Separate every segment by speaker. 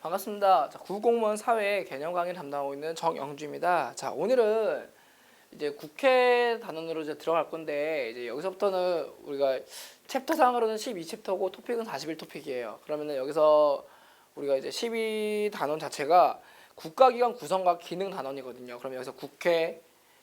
Speaker 1: 반갑습니다. 자, 국공무원 사회 개념 강의를 담당하고 있는 정영주입니다. 자, 오늘은 이제 국회 단원으로 이제 들어갈 건데 이제 여기서부터는 우리가 챕터상으로는 12챕터고 토픽은 41 토픽이에요. 그러면은 여기서 우리가 이제 12단원 자체가 국가기관 구성과 기능 단원이거든요. 그럼 여기서 국회,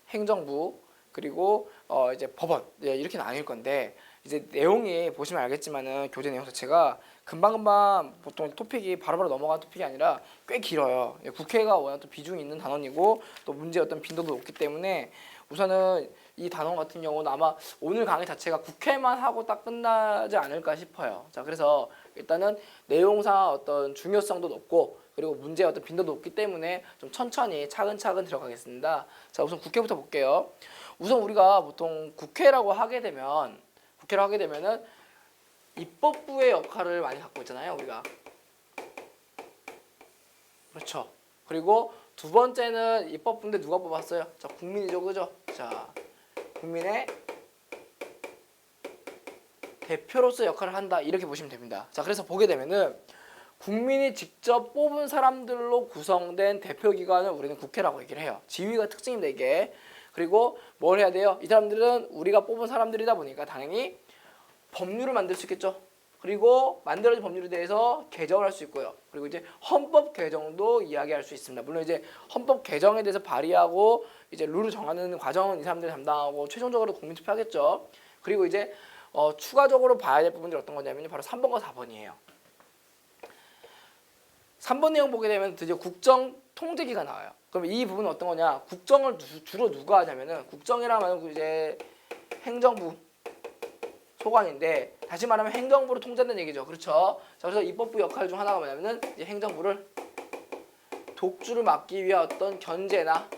Speaker 1: 행정부 그리고 이제 법원 이렇게 나뉠 건데 이제 내용이 보시면 알겠지만은 교재 내용 자체가 금방금방 보통 토픽이 바로바로 넘어가는 토픽이 아니라 꽤 길어요. 국회가 워낙 또 비중이 있는 단원이고 또 문제의 어떤 빈도도 높기 때문에 우선은 이 단원 같은 경우는 아마 오늘 강의 자체가 국회만 하고 딱 끝나지 않을까 싶어요. 자, 그래서 일단은 내용상 어떤 중요성도 높고 그리고 문제의 어떤 빈도도 높기 때문에 좀 천천히 차근차근 들어가겠습니다. 자, 우선 국회부터 볼게요. 우선 우리가 보통 국회라고 하게 되면은 입법부의 역할을 많이 갖고 있잖아요, 우리가. 그렇죠. 그리고 두 번째는 입법부인데 누가 뽑았어요? 자, 국민이죠, 그죠? 자, 국민의 대표로서 역할을 한다 이렇게 보시면 됩니다. 자, 그래서 보게 되면은 국민이 직접 뽑은 사람들로 구성된 대표기관을 우리는 국회라고 얘기를 해요. 지위가 특징입니다, 이게. 그리고 뭘 해야 돼요? 이 사람들은 우리가 뽑은 사람들이다 보니까 당연히 법률을 만들 수 있겠죠. 그리고 만들어진 법률에 대해서 개정을 할 수 있고요. 그리고 이제 헌법 개정도 이야기할 수 있습니다. 물론 이제 헌법 개정에 대해서 발의하고 이제 룰을 정하는 과정은 이 사람들이 담당하고 최종적으로 국민 투표하겠죠. 그리고 이제 추가적으로 봐야 될 부분들이 어떤 거냐면 바로 3번과 4번이에요. 3번 내용 보게 되면 드디어 국정 통제기가 나와요. 그럼 이 부분은 어떤 거냐? 국정을 주로 누가 하냐면은 국정이라면 이제 행정부 소관인데 다시 말하면 행정부를 통제한다는 얘기죠. 그렇죠? 자, 그래서 입법부 역할 중 하나가 뭐냐면은 이제 행정부를 독주를 막기 위한 어떤 견제나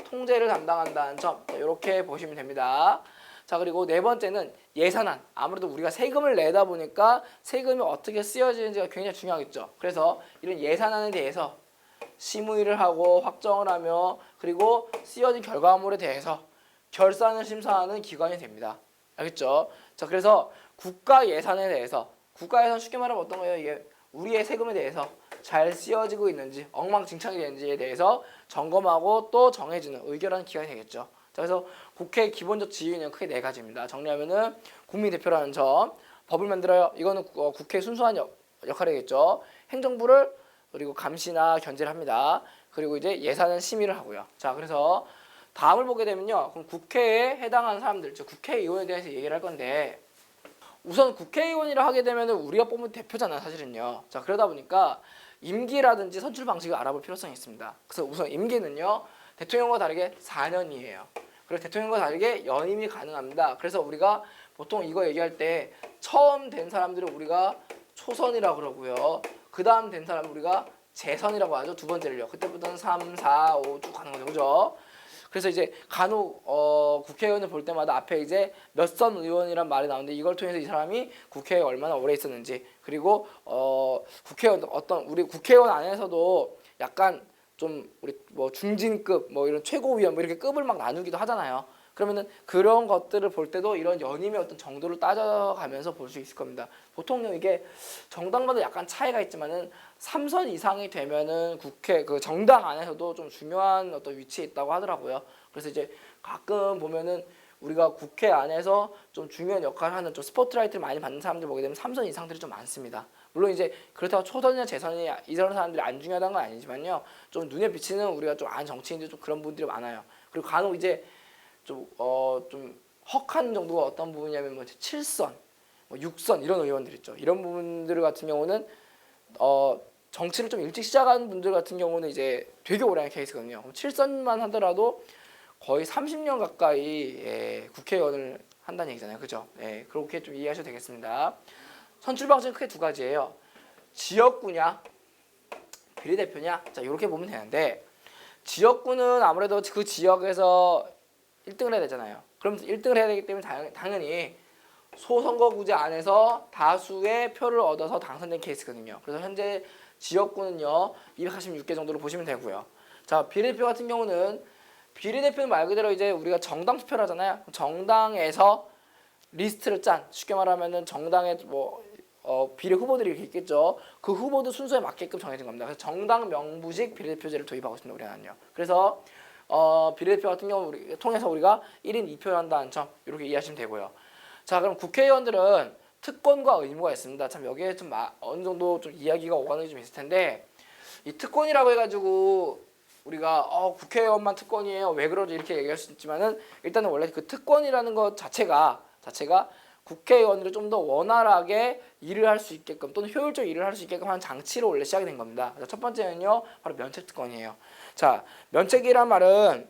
Speaker 1: 통제를 담당한다는 점 이렇게 보시면 됩니다. 자, 그리고 네 번째는 예산안. 아무래도 우리가 세금을 내다 보니까 세금이 어떻게 쓰여지는지가 굉장히 중요하겠죠. 그래서 이런 예산안에 대해서 심의를 하고 확정을 하며 그리고 쓰여진 결과물에 대해서 결산을 심사하는 기관이 됩니다. 알겠죠? 자, 그래서 국가 예산에 대해서 국가 예산 쉽게 말하면 어떤 거예요? 이게 우리의 세금에 대해서 잘 쓰여지고 있는지 엉망진창이 되는지에 대해서 점검하고 또 정해주는 의결하는 기관이 되겠죠. 자, 그래서 국회의 기본적 지위는 크게 네 가지입니다. 정리하면은 국민 대표라는 점, 법을 만들어요. 이거는 국회의 순수한 역할이겠죠. 행정부를 그리고 감시나 견제를 합니다. 그리고 이제 예산은 심의를 하고요. 자, 그래서 다음을 보게 되면요. 그럼 국회에 해당하는 사람들, 즉 국회의원에 대해서 얘기를 할 건데 우선 국회의원이라 하게 되면 우리가 뽑은 대표잖아요, 사실은요. 자, 그러다 보니까 임기라든지 선출 방식을 알아볼 필요성이 있습니다. 그래서 우선 임기는요. 대통령과 다르게 4년이에요. 그리고 대통령과 다르게 연임이 가능합니다. 그래서 우리가 보통 이거 얘기할 때 처음 된 사람들을 우리가 초선이라고 그러고요. 그 다음 된 사람을 우리가 재선이라고 하죠. 두 번째를요. 그때부터는 3, 4, 5 쭉 가는 거죠. 그죠? 그래서 이제 간혹 국회의원을 볼 때마다 앞에 이제 몇 선 의원이란 말이 나오는데 이걸 통해서 이 사람이 국회에 얼마나 오래 있었는지 그리고 국회의원 우리 국회의원 안에서도 약간 좀 우리 뭐 중진급 뭐 이런 최고위원 뭐 이렇게 급을 막 나누기도 하잖아요. 그러면은 그런 것들을 볼 때도 이런 연임의 어떤 정도를 따져가면서 볼 수 있을 겁니다. 보통요 이게 정당마다 약간 차이가 있지만은 3선 이상이 되면은 국회 그 정당 안에서도 좀 중요한 어떤 위치에 있다고 하더라고요. 그래서 이제 가끔 보면은 우리가 국회 안에서 좀 중요한 역할을 하는 좀 스포트라이트를 많이 받는 사람들 보게 되면 3선 이상들이 좀 많습니다. 물론 이제 그렇다고 초선이나 재선이 이런 사람들이 안 중요하다는 건 아니지만요. 좀 눈에 비치는 우리가 좀 아는 정치인들 좀 그런 분들이 많아요. 그리고 간혹 이제 좀 헉한 정도가 어떤 부분이냐면 뭐 7선, 뭐 6선 이런 의원들 있죠. 이런 부분들 같은 경우는 정치를 좀 일찍 시작하는 분들 같은 경우는 이제 되게 오래 하는 케이스거든요. 7선만 하더라도 거의 30년 가까이 국회의원을 한다는 얘기잖아요. 그죠? 예, 그렇게 좀 이해하셔도 되겠습니다. 선출 방식은 크게 두 가지예요. 지역구냐, 비례대표냐. 자, 이렇게 보면 되는데 지역구는 아무래도 그 지역에서 1등을 해야 되잖아요. 그럼 1등을 해야 되기 때문에 당연히 소선거구제 안에서 다수의 표를 얻어서 당선된 케이스거든요. 그래서 현재 지역구는요 246개 정도로 보시면 되고요. 자, 비례대표 같은 경우는 비례대표는 말 그대로 이제 우리가 정당 투표를 하잖아요. 정당에서 리스트를 짠 쉽게 말하면은 정당의 뭐 비례 후보들이 이렇게 있겠죠. 그 후보들 순서에 맞게끔 정해진 겁니다. 그래서 정당 명부직 비례대표제를 도입하고 있습니다. 우리나라는요. 그래서 비례대표 같은 경우 통해서 우리가 1인 2표를 한다는 점 이렇게 이해하시면 되고요. 자, 그럼 국회의원들은 특권과 의무가 있습니다. 참 여기에 좀 어느 정도 좀 이야기가 오가는 게 좀 있을 텐데, 이 특권이라고 해가지고 우리가 국회의원만 특권이에요, 왜 그러지, 이렇게 얘기할 수 있지만은, 일단은 원래 그 특권이라는 것 자체가 국회의원들이 좀 더 원활하게 일을 할 수 있게끔 또는 효율적 일을 할 수 있게끔 하는 장치로 원래 시작이 된 겁니다. 첫 번째는요, 바로 면책특권이에요. 자, 면책이란 말은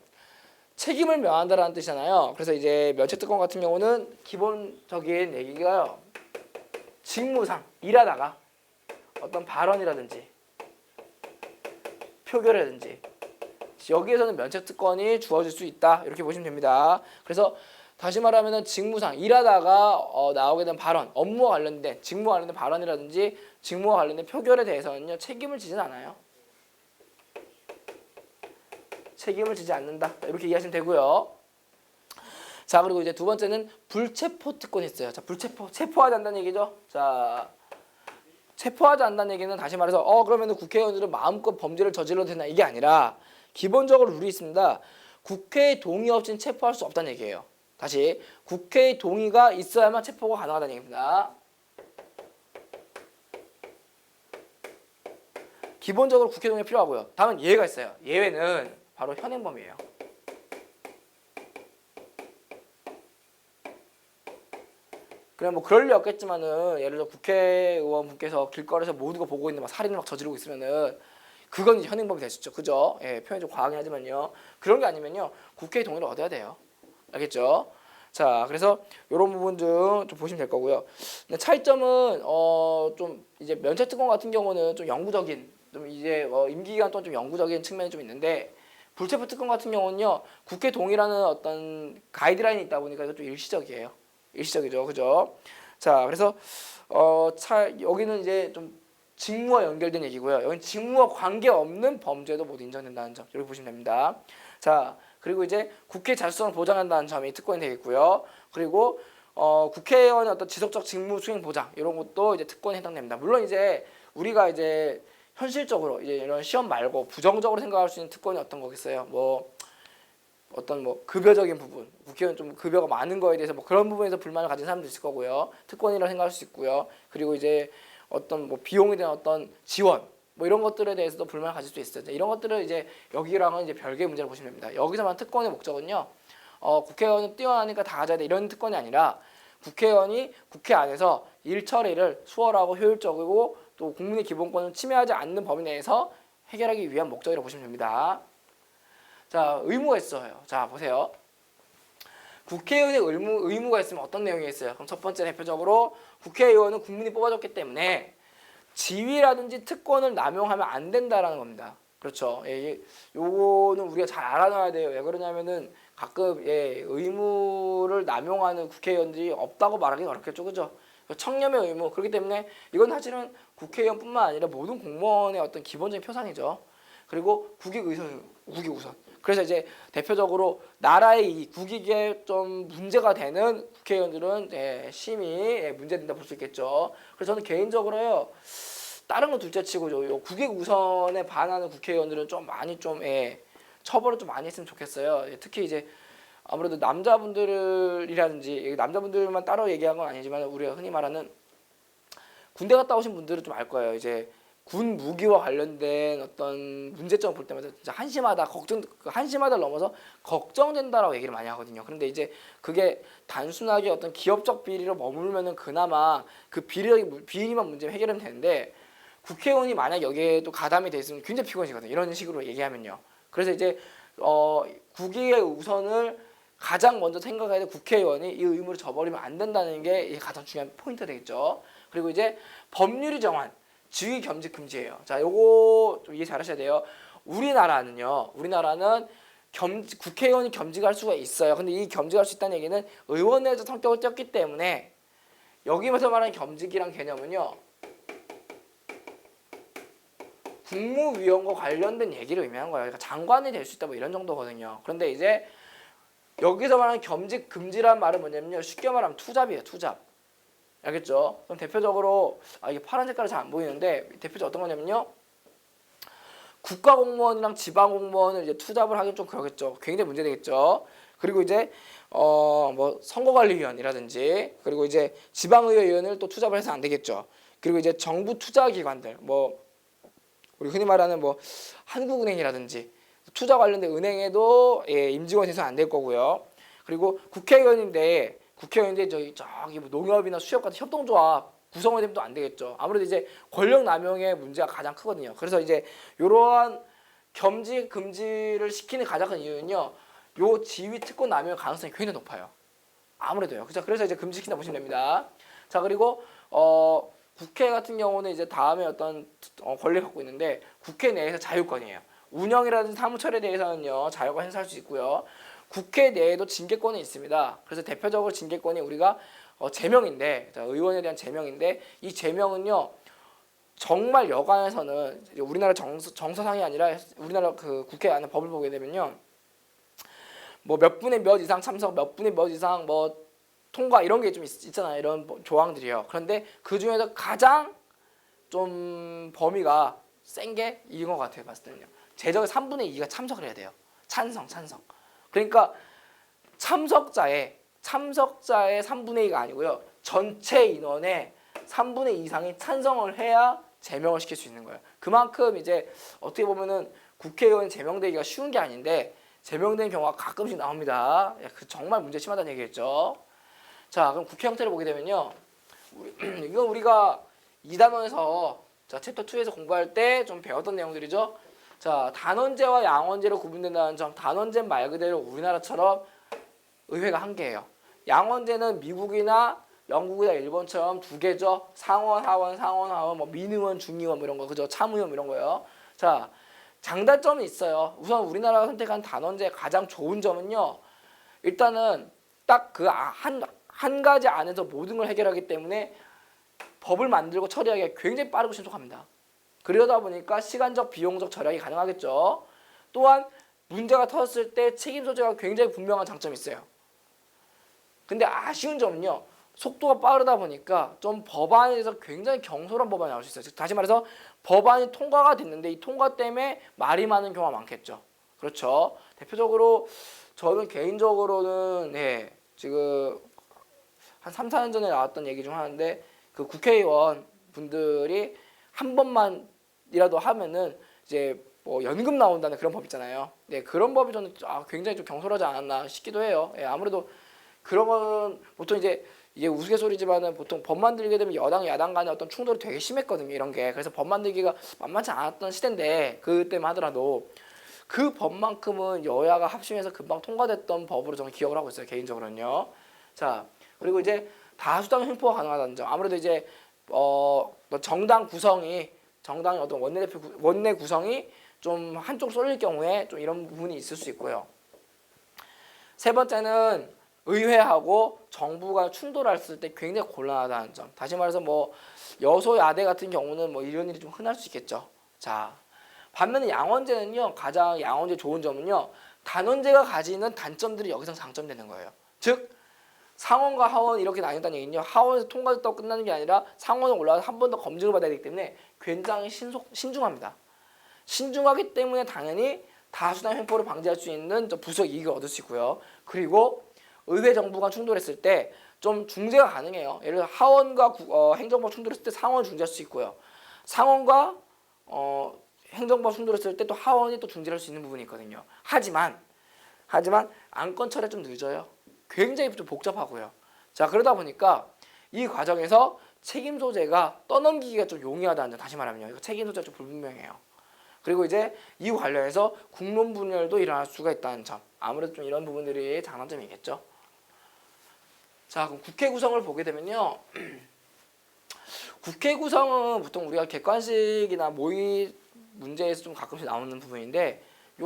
Speaker 1: 책임을 면한다라는 뜻이잖아요. 그래서 이제 면책특권 같은 경우는 기본적인 얘기가요, 직무상 일하다가 어떤 발언이라든지 표결이라든지 여기에서는 면책특권이 주어질 수 있다, 이렇게 보시면 됩니다. 그래서 다시 말하면 직무상 일하다가 나오게 된 발언, 업무와 관련된 직무와 관련된 발언이라든지 직무와 관련된 표결에 대해서는요, 책임을 지진 않아요. 책임을 지지 않는다, 이렇게 이해하시면 되고요. 자, 그리고 이제 두 번째는 불체포 특권이 있어요. 자, 체포하지 않는다는 얘기죠. 자, 체포하지 않는다는 얘기는 다시 말해서 그러면은 국회의원들은 마음껏 범죄를 저질러도 되나, 이게 아니라 기본적으로 룰이 있습니다. 국회의 동의 없이는 체포할 수 없다는 얘기예요. 다시, 국회의 동의가 있어야만 체포가 가능하다는 얘기입니다. 기본적으로 국회 동의가 필요하고요. 다만 예외가 있어요. 예외는 바로 현행범이에요. 그냥 뭐 그럴 리 없겠지만은, 예를 들어 국회의원분께서 길거리에서 모두가 보고 있는데 막 살인을 막 저지르고 있으면은 그건 이제 현행범이 될 수 있죠. 그죠? 예, 표현이 좀 과하긴 하지만요. 그런 게 아니면요, 국회의 동의를 얻어야 돼요. 알겠죠? 자, 그래서 이런 부분 좀 보시면 될 거고요. 근데 차이점은 좀 이제 면책특권 같은 경우는 좀 영구적인, 좀 이제 임기 기간 동안 좀 영구적인 측면이 좀 있는데, 불체포 특권 같은 경우는요, 국회 동의라는 어떤 가이드라인이 있다 보니까 이거 좀 일시적이에요. 일시적이죠, 그죠? 자, 그래서 여기는 이제 좀 직무와 연결된 얘기고요. 여기는 직무와 관계 없는 범죄도 모두 인정된다는 점, 이렇게 보시면 됩니다. 자, 그리고 이제 국회 자율성을 보장한다는 점이 특권이 되겠고요. 그리고 국회의원의 어떤 지속적 직무 수행 보장, 이런 것도 이제 특권에 해당됩니다. 물론 이제 우리가 이제 현실적으로 이제 이런 시험 말고 부정적으로 생각할 수 있는 특권이 어떤 거겠어요? 어떤 급여적인 부분, 국회의원 좀 급여가 많은 거에 대해서 그런 부분에서 불만을 가진 사람도 있을 거고요. 특권이라고 생각할 수 있고요. 그리고 이제 어떤 비용에 대한 어떤 지원, 이런 것들에 대해서도 불만을 가질 수 있어요. 이런 것들을 이제 여기랑은 이제 별개의 문제를 보시면 됩니다. 여기서만 특권의 목적은요, 국회의원은 뛰어나니까 다 가져야 돼, 이런 특권이 아니라 국회의원이 국회 안에서 일 처리를 수월하고 효율적이고 또 국민의 기본권을 침해하지 않는 범위 내에서 해결하기 위한 목적이라고 보시면 됩니다. 자, 의무가 있어요. 자, 보세요. 국회의원의 의무가 있으면 어떤 내용이 있어요? 그럼 첫 번째, 대표적으로 국회의원은 국민이 뽑아줬기 때문에 지위라든지 특권을 남용하면 안 된다라는 겁니다. 그렇죠? 예, 요거는 우리가 잘 알아놔야 돼요. 왜 그러냐면은 가끔 의무를 남용하는 국회의원들이 없다고 말하기 어렵겠죠, 그죠? 청렴의 의무. 그렇기 때문에 이건 사실은 국회의원뿐만 아니라 모든 공무원의 어떤 기본적인 표상이죠. 그리고 국익우선. 그래서 이제 대표적으로 나라의 이 국익에 좀 문제가 되는 국회의원들은 심히 문제된다 볼 수 있겠죠. 그래서 저는 개인적으로요, 다른 건 둘째치고 요 국익 우선에 반하는 국회의원들은 좀 많이 처벌을 좀 많이 했으면 좋겠어요. 특히 이제 아무래도 남자분들이라든지, 남자분들만 따로 얘기한 건 아니지만 우리가 흔히 말하는 군대 갔다 오신 분들은 좀 알 거예요. 이제 군 무기와 관련된 어떤 문제점을 볼 때마다 진짜 한심하다를 넘어서 걱정된다라고 얘기를 많이 하거든요. 그런데 이제 그게 단순하게 어떤 기업적 비리로 머물면은 그나마 그 비리만 문제면 해결하면 되는데, 국회의원이 만약 여기에 또 가담이 돼 있으면 굉장히 피곤하시거든요. 이런 식으로 얘기하면요. 그래서 이제 국익의 우선을 가장 먼저 생각해야 될 국회의원이 이 의무를 저버리면 안 된다는 게 가장 중요한 포인트가 되겠죠. 그리고 이제 법률이 정한 지위 겸직 금지예요. 자, 요거 좀 이해 잘 하셔야 돼요. 우리나라는 국회의원이 겸직할 수가 있어요. 근데 이 겸직할 수 있다는 얘기는 의원회에서 성격을 띄었기 때문에, 여기면서 말하는 겸직이란 개념은요, 국무위원과 관련된 얘기를 의미하는 거예요. 그러니까 장관이 될 수 있다 이런 정도거든요. 그런데 이제 여기서 말하는 겸직 금지란 말은 뭐냐면요, 쉽게 말하면 투잡이에요. 투잡. 알겠죠? 그럼 대표적으로 이게 파란 색깔이 잘 안 보이는데 대표적으로 어떤 거냐면요. 국가공무원이랑 지방공무원을 이제 투잡을 하긴 좀 그러겠죠. 굉장히 문제되겠죠. 그리고 이제 뭐 선거관리위원이라든지 그리고 이제 지방의회의원을 또 투잡을 해서 안 되겠죠. 그리고 이제 정부 투자기관들 뭐 우리 흔히 말하는 뭐 한국은행이라든지 투자 관련된 은행에도 임직원이 돼서 안 될 거고요. 그리고 국회의원인데 저기 뭐 농협이나 수협 같은 협동조합 구성원이 되면 또 안 되겠죠. 아무래도 이제 권력 남용의 문제가 가장 크거든요. 그래서 이제 이러한 겸직 금지를 시키는 가장 큰 이유는요. 요 지위 특권 남용 가능성이 굉장히 높아요. 아무래도요. 그래서 이제 금지시킨다 보시면 됩니다. 자, 그리고 국회 같은 경우는 이제 다음에 어떤 권리를 갖고 있는데 국회 내에서 자율권이에요. 운영이라든지 사무처리에 대해서는요. 자율권 행사할 수 있고요. 국회 내에도 징계권이 있습니다. 그래서 대표적으로 징계권이 우리가 제명인데 의원에 대한 제명인데 이 제명은요. 정말 여간에서는 우리나라 정서상이 아니라 우리나라 그 국회 안에 법을 보게 되면요. 뭐 몇 분의 몇 이상 참석, 몇 분의 몇 이상 뭐 통과 이런 게 좀 있잖아요. 이런 조항들이요. 그런데 그 중에서 가장 좀 범위가 센 게 이인 것 같아요. 봤을 때는요. 제적의 3분의 2가 참석을 해야 돼요. 찬성. 그러니까 참석자의 3분의 2가 아니고요. 전체 인원의 3분의 2 이상이 찬성을 해야 제명을 시킬 수 있는 거예요. 그만큼 이제 어떻게 보면은 국회의원 제명되기가 쉬운 게 아닌데 제명된 경우가 가끔씩 나옵니다. 정말 문제 심하다는 얘기겠죠. 자, 그럼 국회 형태를 보게 되면요. 이건 우리가 2단원에서 챕터 2에서 공부할 때 좀 배웠던 내용들이죠. 자, 단원제와 양원제로 구분된다는 점. 단원제 말 그대로 우리나라처럼 의회가 한 개예요. 양원제는 미국이나 영국이나 일본처럼 두 개죠. 상원, 하원, 뭐 민의원, 중의원 뭐 이런 거, 그죠? 참의원 이런 거요. 자, 장단점이 있어요. 우선 우리나라가 선택한 단원제의 가장 좋은 점은요. 일단은 딱 그 한 가지 안에서 모든 걸 해결하기 때문에 법을 만들고 처리하기가 굉장히 빠르고 신속합니다. 그러다 보니까 시간적, 비용적 절약이 가능하겠죠. 또한 문제가 터졌을 때 책임 소재가 굉장히 분명한 장점이 있어요. 근데 아쉬운 점은요. 속도가 빠르다 보니까 좀 법안에서 굉장히 경솔한 법안이 나올 수 있어요. 즉 다시 말해서 법안이 통과가 됐는데 이 통과 때문에 말이 많은 경우가 많겠죠. 그렇죠. 대표적으로 저는 개인적으로는 지금 한 3, 4년 전에 나왔던 얘기 중 하나인데 그 국회의원 분들이 한 번만이라도 하면은 이제 뭐 연금 나온다는 그런 법 있잖아요. 네, 그런 법이 저는 굉장히 좀 경솔하지 않았나 싶기도 해요. 아무래도 그런 건 보통 이제 이게 우스갯소리지만은 보통 법 만들게 되면 여당 야당 간의 어떤 충돌이 되게 심했거든요. 이런 게. 그래서 법 만들기가 만만치 않았던 시대인데 그때만 하더라도 그 법만큼은 여야가 합심해서 금방 통과됐던 법으로 저는 기억을 하고 있어요. 개인적으로는요. 자, 그리고 이제 다수당 횡포가 가능하다는 점. 아무래도 이제 정당의 어떤 원내 구성이 좀 한쪽 쏠릴 경우에 좀 이런 부분이 있을 수 있고요. 세 번째는 의회하고 정부가 충돌했을 때 굉장히 곤란하다는 점. 다시 말해서 뭐 여소야대 같은 경우는 뭐 이런 일이 좀 흔할 수 있겠죠. 자, 반면에 양원제는요. 가장 양원제 좋은 점은요. 단원제가 가지는 단점들이 여기서 장점되는 거예요. 즉 상원과 하원 이렇게 나뉜다는 얘기는요. 하원에서 통과됐다고 끝나는 게 아니라 상원에 올라가서 한 번 더 검증을 받아야 되기 때문에 굉장히 신중합니다. 신중하기 때문에 당연히 다수당 횡포를 방지할 수 있는 부수적 이익을 얻을 수 있고요. 그리고 의회 정부가 충돌했을 때 좀 중재가 가능해요. 예를 들어 하원과 행정부가 충돌했을 때 상원을 중재할 수 있고요. 상원과 행정부가 충돌했을 때 또 하원이 또 중재할 수 있는 부분이 있거든요. 하지만 안건 처리가 좀 늦어요. 굉장히 좀 복잡하고요. 자, 그러다 보니까 이 과정에서 책임 소재가 떠넘기기가 좀 용이하다는 점. 다시 말하면요. 이거 책임 소재가 좀 불분명해요. 그리고 이제 이 관련해서 국론 분열도 일어날 수가 있다는 점. 아무래도 좀 이런 부분들이 장단점이겠죠. 자, 그럼 국회 구성을 보게 되면요. 국회 구성은 보통 우리가 객관식이나 모의 문제에서 좀 가끔씩 나오는 부분인데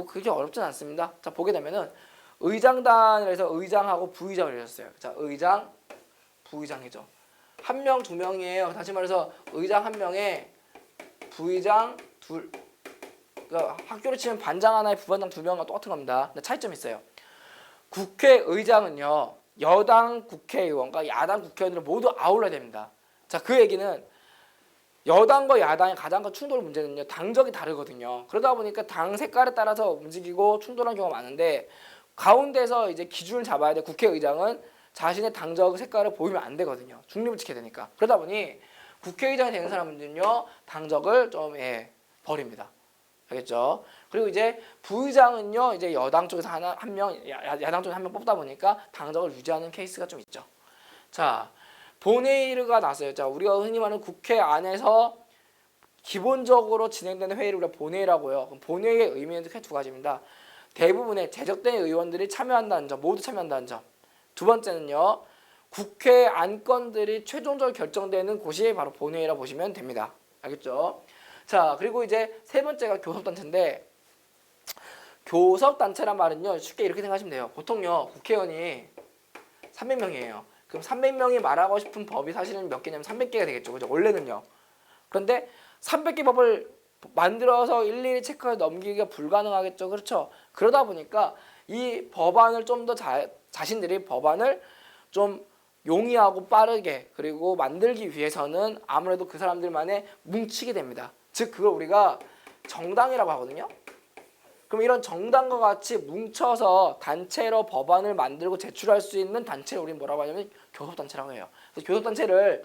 Speaker 1: 그게 어렵진 않습니다. 자, 보게 되면은 의장단에서 의장하고 부의장을 내렸어요. 자, 의장, 부의장이죠. 한 명, 두 명이에요. 다시 말해서 의장 한 명에 부의장 둘. 그러니까 학교로 치면 반장 하나에 부반장 두 명과 똑같은 겁니다. 근데 차이점이 있어요. 국회의장은요. 여당 국회의원과 야당 국회의원들을 모두 아울러야 됩니다. 자, 그 얘기는 여당과 야당의 가장 큰 충돌 문제는요, 당적이 다르거든요. 그러다 보니까 당 색깔에 따라서 움직이고 충돌하는 경우가 많은데, 가운데서 이제 기준을 잡아야 돼. 국회의장은 자신의 당적 색깔을 보이면 안 되거든요. 중립을 지켜야 되니까. 그러다 보니 국회의장이 되는 사람들은요, 당적을 좀 버립니다. 알겠죠? 그리고 이제 부의장은요, 이제 여당 쪽에서 한 명, 야당 쪽에서 한 명 뽑다 보니까 당적을 유지하는 케이스가 좀 있죠. 자, 본회의가 났어요. 자, 우리가 흔히 말하는 국회 안에서 기본적으로 진행되는 회의를 우리가 본회의라고요. 그럼 본회의의 의미는 크게 두 가지입니다. 대부분의 제적된 의원들이 참여한다는 점, 모두 참여한다는 점. 두 번째는요, 국회 안건들이 최종적으로 결정되는 곳이 바로 본회의라 보시면 됩니다. 알겠죠? 자, 그리고 이제 세 번째가 교섭단체인데, 교섭단체란 말은요, 쉽게 이렇게 생각하시면 돼요. 보통요, 국회의원이 300명이에요. 그럼 300명이 말하고 싶은 법이 사실은 몇 개냐면 300개가 되겠죠. 그죠? 원래는요. 그런데 300개 법을 만들어서 일일이 체크해 넘기기가 불가능하겠죠. 그렇죠? 그러다 보니까 이 법안을 좀 더 자신들이 법안을 좀 용이하고 빠르게 그리고 만들기 위해서는 아무래도 그 사람들만의 뭉치게 됩니다. 즉 그걸 우리가 정당이라고 하거든요. 그럼 이런 정당과 같이 뭉쳐서 단체로 법안을 만들고 제출할 수 있는 단체를 우리는 뭐라고 하냐면 교섭단체라고 해요. 그래서 교섭단체를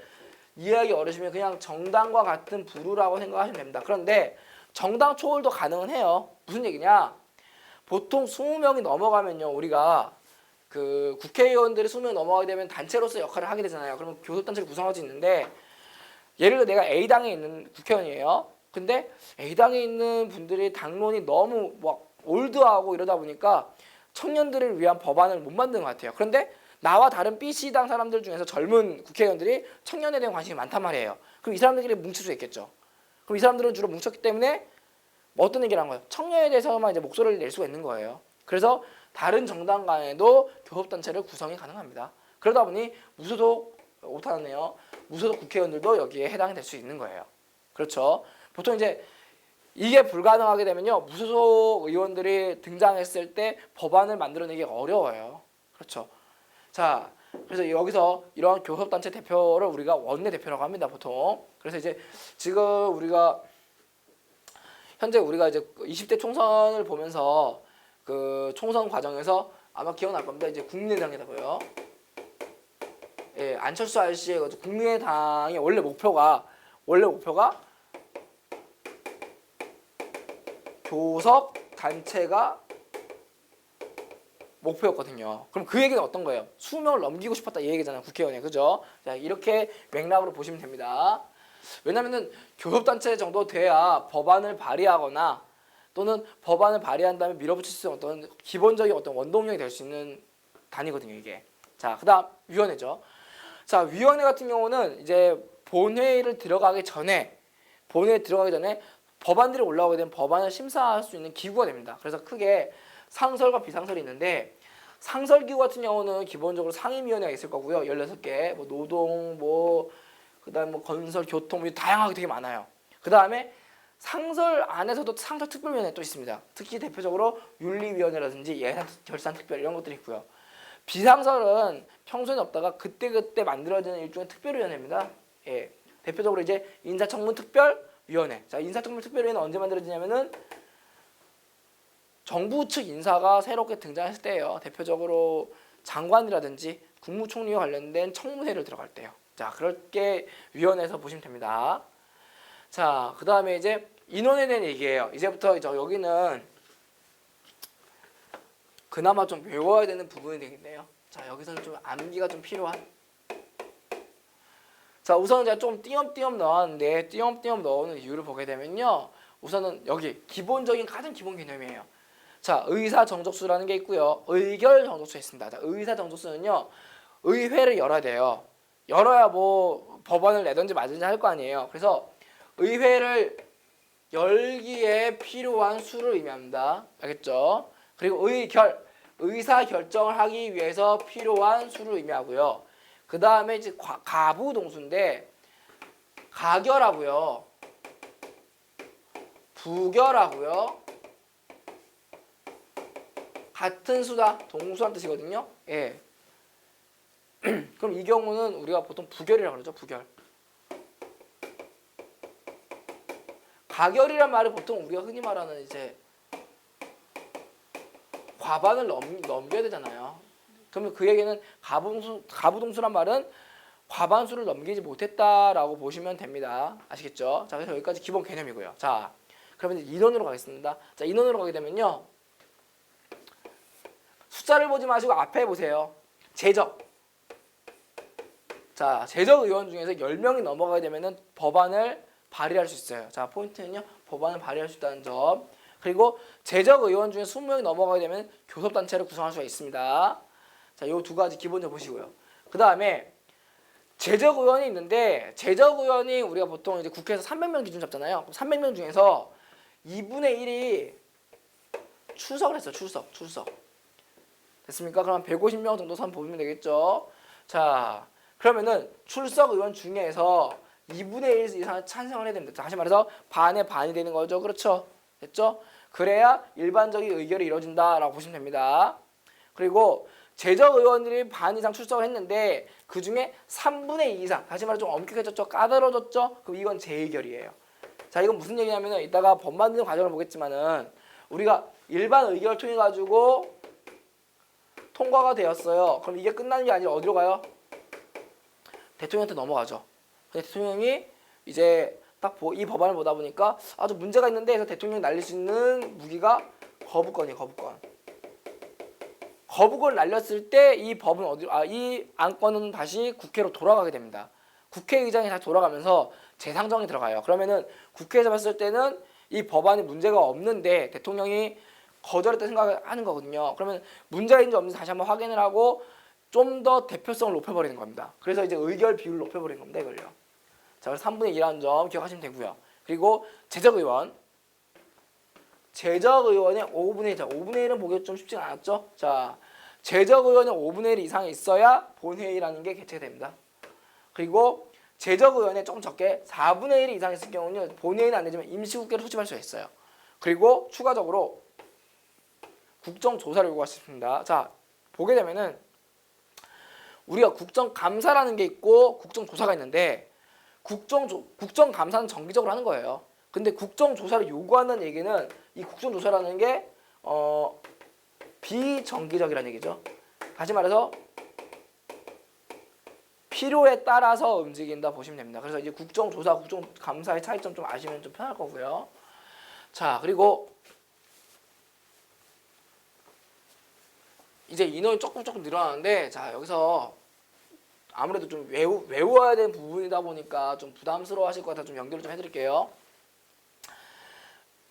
Speaker 1: 이해하기 어려우시면 그냥 정당과 같은 부류라고 생각하시면 됩니다. 그런데 정당 초월도 가능은 해요. 무슨 얘기냐? 보통 20명이 넘어가면요, 우리가 그 국회의원들이 20명이 넘어가게 되면 단체로서 역할을 하게 되잖아요. 그러면 교섭단체를 구성할 수 있는데, 예를 들어 내가 A당에 있는 국회의원이에요. 근데 A당에 있는 분들이 당론이 너무 막 올드하고 이러다 보니까 청년들을 위한 법안을 못 만드는 것 같아요. 그런데 나와 다른 B씨당 사람들 중에서 젊은 국회의원들이 청년에 대한 관심이 많단 말이에요. 그럼 이 사람들끼리 뭉칠 수 있겠죠. 그럼 이 사람들은 주로 뭉쳤기 때문에 어떤 얘기를 한 거예요? 청년에 대해서만 이제 목소리를 낼 수가 있는 거예요. 그래서 다른 정당 간에도 교섭단체를 구성이 가능합니다. 그러다 보니 무소속 오타네요. 무소속 국회의원들도 여기에 해당이 될 수 있는 거예요. 그렇죠. 보통 이제 이게 불가능하게 되면요, 무소속 의원들이 등장했을 때 법안을 만들어내기 어려워요. 그렇죠. 자, 그래서 여기서 이런 교섭단체 대표를 우리가 원내대표라고 합니다, 보통. 그래서 이제 지금 우리가 현재 우리가 이제 20대 총선을 보면서 그 총선 과정에서 아마 기억날 겁니다. 이제 국민의당이라고요. 예, 안철수 아저씨의 국민의당의 원래 목표가 교섭 단체가 목표였거든요. 그럼 그 얘기는 어떤 거예요? 20명을 넘기고 싶었다 이 얘기잖아요. 국회의원이. 그죠? 자, 이렇게 맥락으로 보시면 됩니다. 왜냐면은 교섭단체 정도 돼야 법안을 발의하거나 또는 법안을 발의한 다음에 밀어붙일 수 있는 어떤 기본적인 어떤 원동력이 될 수 있는 단위거든요, 이게. 자, 그다음 위원회죠. 자, 위원회 같은 경우는 이제 본회의에 들어가기 전에 법안들이 올라오게 되면 법안을 심사할 수 있는 기구가 됩니다. 그래서 크게 상설과 비상설이 있는데, 상설기구 같은 경우는 기본적으로 상임위원회가 있을 거고요. 16개, 뭐 노동, 그다음에 건설, 교통, 다양하게 되게 많아요. 그 다음에 상설 안에서도 상설 특별위원회 또 있습니다. 특히 대표적으로 윤리위원회라든지 예산결산특별 이런 것들이 있고요. 비상설은 평소에는 없다가 그때그때 만들어지는 일종의 특별위원회입니다. 예, 대표적으로 이제 인사청문특별위원회. 자, 인사청문특별위원회는 언제 만들어지냐면은 정부 측 인사가 새롭게 등장했을 때예요. 대표적으로 장관이라든지 국무총리와 관련된 청문회를 들어갈 때요. 자, 그렇게 위원회에서 보시면 됩니다. 자, 그 다음에 이제 인원에 대한 얘기예요. 이제부터 여기는 그나마 좀 외워야 되는 부분이 되겠네요. 자, 여기서는 좀 암기가 좀 필요한. 자, 우선 제가 좀 띄엄띄엄 넣었는데, 띄엄띄엄 넣는 이유를 보게 되면요, 우선은 여기 기본적인 가장 기본 개념이에요. 자, 의사 정족수라는 게 있고요, 의결 정족수가 있습니다. 자, 의사 정족수는요, 의회를 열어야 돼요. 열어야 뭐 법안을 내든지 말든지 할 거 아니에요. 그래서 의회를 열기에 필요한 수를 의미합니다. 알겠죠? 그리고 의사 결정을 하기 위해서 필요한 수를 의미하고요. 그 다음에 이제 가부동수인데, 가결하고요, 부결하고요, 같은 수다, 동수란 뜻이거든요. 예. 그럼 이 경우는 우리가 보통 부결이라고 그러죠. 부결. 가결이란 말을 보통 우리가 흔히 말하는 이제 과반을 넘겨야 되잖아요. 그러면 그 얘기는 가부동수란 말은 과반수를 넘기지 못했다라고 보시면 됩니다. 아시겠죠? 자, 그래서 여기까지 기본 개념이고요. 자, 그러면 이제 인원으로 가겠습니다. 자, 인원으로 가게 되면요. 숫자를 보지 마시고 앞에 보세요. 제적. 자, 제적 의원 중에서 10명이 넘어가게 되면은 법안을 발의할 수 있어요. 자, 포인트는요. 법안을 발의할 수 있다는 점. 그리고 제적 의원 중에 20명이 넘어가게 되면 교섭단체를 구성할 수가 있습니다. 자, 이 두 가지 기본적으로 보시고요. 그 다음에 제적 의원이 있는데 제적 의원이 우리가 보통 이제 국회에서 300명 기준 잡잖아요. 300명 중에서 2분의 1이 출석을 했어요. 출석. 됐습니까? 그럼 150명 정도 선 보면 되겠죠. 자, 그러면은 출석 의원 중에서 2분의 1 이상을 찬성을 해야 됩니다. 다시 말해서 반의 반이 되는 거죠. 그렇죠? 됐죠? 그래야 일반적인 의결이 이루어진다라고 보시면 됩니다. 그리고 제적 의원들이 반 이상 출석을 했는데 그 중에 3분의 2 이상, 다시 말해 좀 엄격해졌죠? 까다로워졌죠? 그럼 이건 재의결이에요. 자, 이건 무슨 얘기냐면은 이따가 법 만드는 과정을 보겠지만은 우리가 일반 의결을 통해 가지고 통과가 되었어요. 그럼 이게 끝나는 게 아니라 어디로 가요? 대통령한테 넘어가죠. 근데 대통령이 이제 딱 이 법안을 보다 보니까 아주 문제가 있는데 해서 대통령이 날릴 수 있는 무기가 거부권이에요. 거부권을 날렸을 때 이 법은 이 안건은 다시 국회로 돌아가게 됩니다. 국회의장이 다시 돌아가면서 재상정이 들어가요. 그러면은 국회에서 봤을 때는 이 법안이 문제가 없는데 대통령이 거절했다 생각을 하는 거거든요. 그러면 문제가 있는지 없는지 다시 한번 확인을 하고 좀 더 대표성을 높여버리는 겁니다. 그래서 이제 의결 비율을 높여버리는 겁니다. 이걸요. 자, 그래서 3분의 2라는 점 기억하시면 되고요. 그리고 제적의원의 5분의 1. 자, 5분의 1은 보기 좀 쉽지 않았죠? 자, 제적의원의 5분의 1 이상이 있어야 본회의라는 게 개최됩니다. 그리고 제적의원의 조금 적게 4분의 1 이상 있을 경우는 본회의는 안 되지만 임시국회를 소집할 수가 있어요. 그리고 추가적으로 국정조사를 요구할 수 있습니다. 자, 보게 되면은 우리가 국정감사라는 게 있고 국정조사가 있는데 국정감사는 정기적으로 하는 거예요. 근데 국정조사를 요구한다는 얘기는 이 국정조사라는 게 비정기적이라는 얘기죠. 다시 말해서 필요에 따라서 움직인다 보시면 됩니다. 그래서 이제 국정조사, 국정감사의 차이점 좀 아시면 좀 편할 거고요. 자, 그리고 이제 인원이 조금 늘어나는데, 자, 여기서 아무래도 좀 외워야 되는 부분이다 보니까 좀 부담스러워 하실 것 같아서 좀 연결을 좀 해드릴게요.